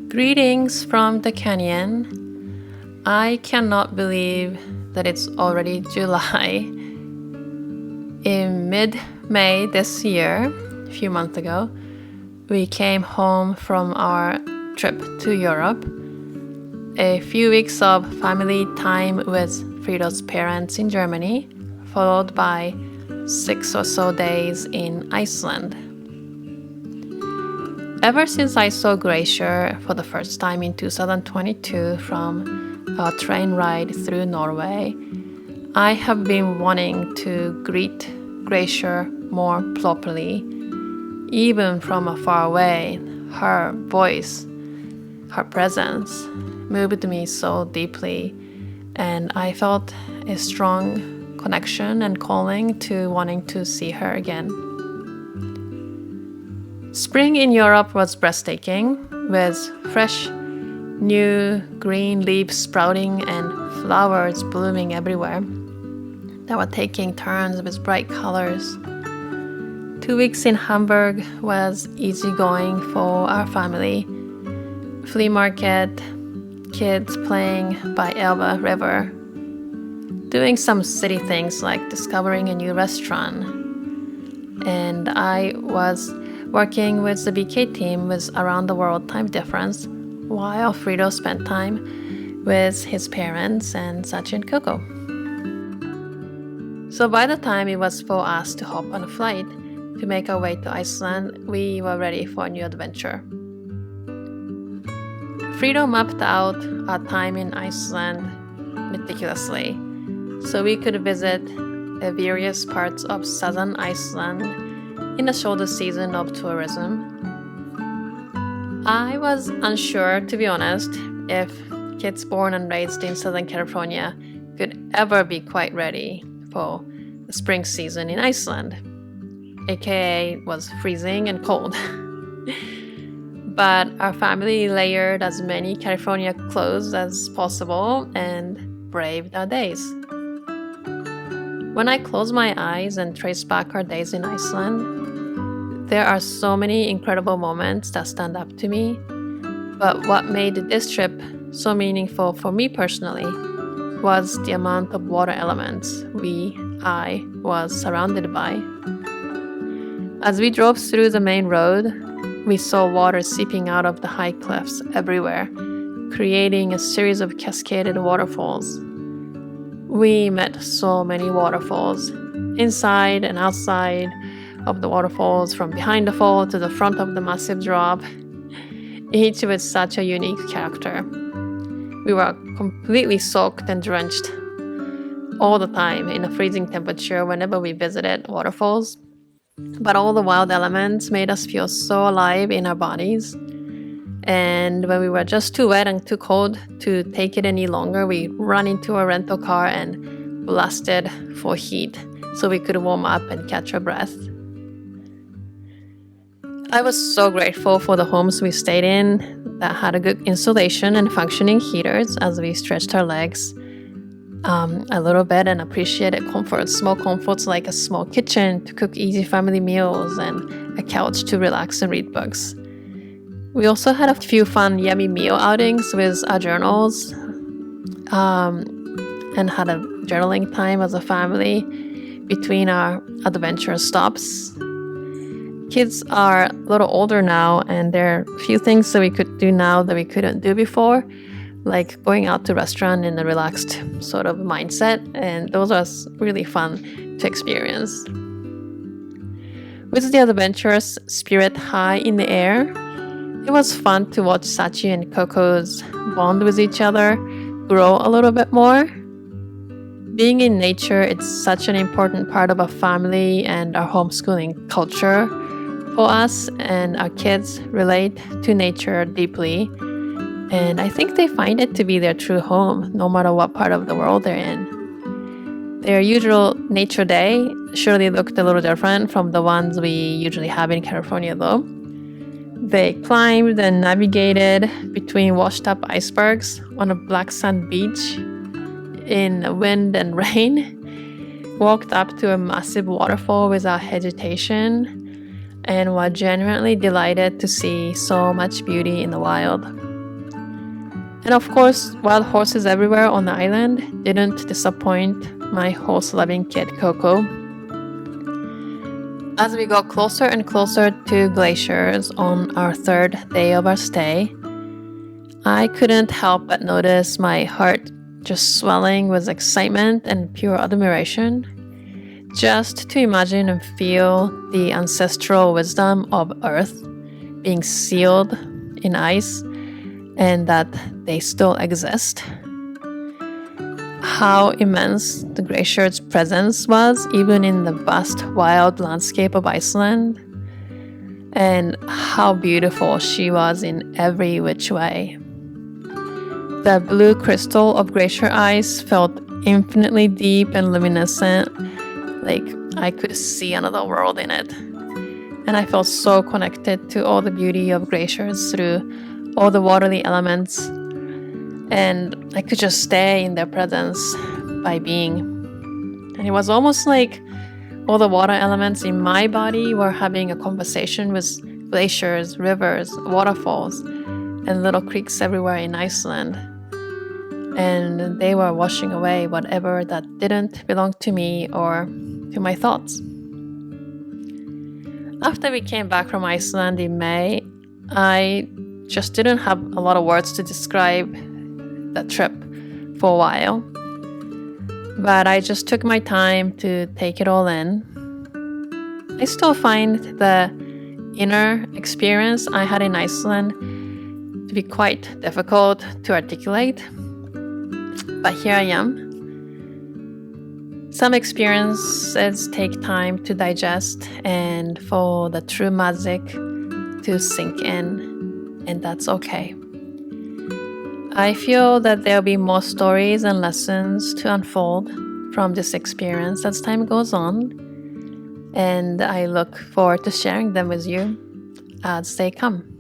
Greetings from the canyon. I cannot believe that it's already July. In mid-May this year, a few months ago, we came home from our trip to Europe. A few weeks of family time with Frido's parents in Germany, followed by 6 or so days in Iceland. Ever since I saw Glacier for the first time in 2022 from a train ride through Norway, I have been wanting to greet Glacier more properly. Even from afar away, her voice, her presence moved me so deeply, and I felt a strong connection and calling to wanting to see her again. Spring in Europe was breathtaking, with fresh, new green leaves sprouting and flowers blooming everywhere that were taking turns with bright colors. 2 weeks in Hamburg was easygoing for our family. Flea market, kids playing by Elbe River, doing some city things like discovering a new restaurant. And I was working with the BK team with around the world time difference, while Frido spent time with his parents and Sachi and Coco. So by the time it was for us to hop on a flight to make our way to Iceland, we were ready for a new adventure. Frido mapped out our time in Iceland meticulously, so we could visit the various parts of southern Iceland in the shoulder season of tourism. I was unsure, to be honest, if kids born and raised in Southern California could ever be quite ready for the spring season in Iceland, aka was freezing and cold. But our family layered as many California clothes as possible and braved our days. When I close my eyes and trace back our days in Iceland, there are so many incredible moments that stand up to me, but what made this trip so meaningful for me personally was the amount of water elements I was surrounded by. As we drove through the main road, we saw water seeping out of the high cliffs everywhere, creating a series of cascaded waterfalls. We met so many waterfalls, inside and outside of the waterfalls, from behind the fall to the front of the massive drop, each with such a unique character. We were completely soaked and drenched all the time in a freezing temperature whenever we visited waterfalls, but all the wild elements made us feel so alive in our bodies. And when we were just too wet and too cold to take it any longer, we ran into a rental car and blasted for heat so we could warm up and catch our breath. I was so grateful for the homes we stayed in that had a good insulation and functioning heaters as we stretched our legs a little bit and appreciated small comforts like a small kitchen to cook easy family meals and a couch to relax and read books. We also had a few fun, yummy meal outings with our journals and had a journaling time as a family between our adventure stops. Kids are a little older now, and there are a few things that we could do now that we couldn't do before, like going out to restaurant in a relaxed sort of mindset, and those are really fun to experience. With the adventurous spirit high in the air, it was fun to watch Sachi and Coco's bond with each other grow a little bit more. Being in nature, it's such an important part of our family and our homeschooling culture for us, and our kids relate to nature deeply, and I think they find it to be their true home no matter what part of the world they're in. Their usual nature day surely looked a little different from the ones we usually have in California though. They climbed and navigated between washed up icebergs on a black sand beach in wind and rain, walked up to a massive waterfall without hesitation, and were genuinely delighted to see so much beauty in the wild. And of course, wild horses everywhere on the island didn't disappoint my horse-loving kid Coco. As we got closer and closer to Glaciers on our third day of our stay, I couldn't help but notice my heart just swelling with excitement and pure admiration, just to imagine and feel the ancestral wisdom of Earth being sealed in ice and that they still exist. How immense the Glacier's presence was, even in the vast wild landscape of Iceland, and how beautiful she was in every which way. The blue crystal of glacier ice felt infinitely deep and luminescent, like I could see another world in it. And I felt so connected to all the beauty of glaciers through all the watery elements, and I could just stay in their presence by being. And it was almost like all the water elements in my body were having a conversation with glaciers, rivers, waterfalls, and little creeks everywhere in Iceland. And they were washing away whatever that didn't belong to me or to my thoughts. After we came back from Iceland in May, I just didn't have a lot of words to describe that trip for a while. But I just took my time to take it all in. I still find the inner experience I had in Iceland to be quite difficult to articulate. But here I am. Some experiences take time to digest and for the true magic to sink in, and that's okay. I feel that there'll be more stories and lessons to unfold from this experience as time goes on, and I look forward to sharing them with you as they come.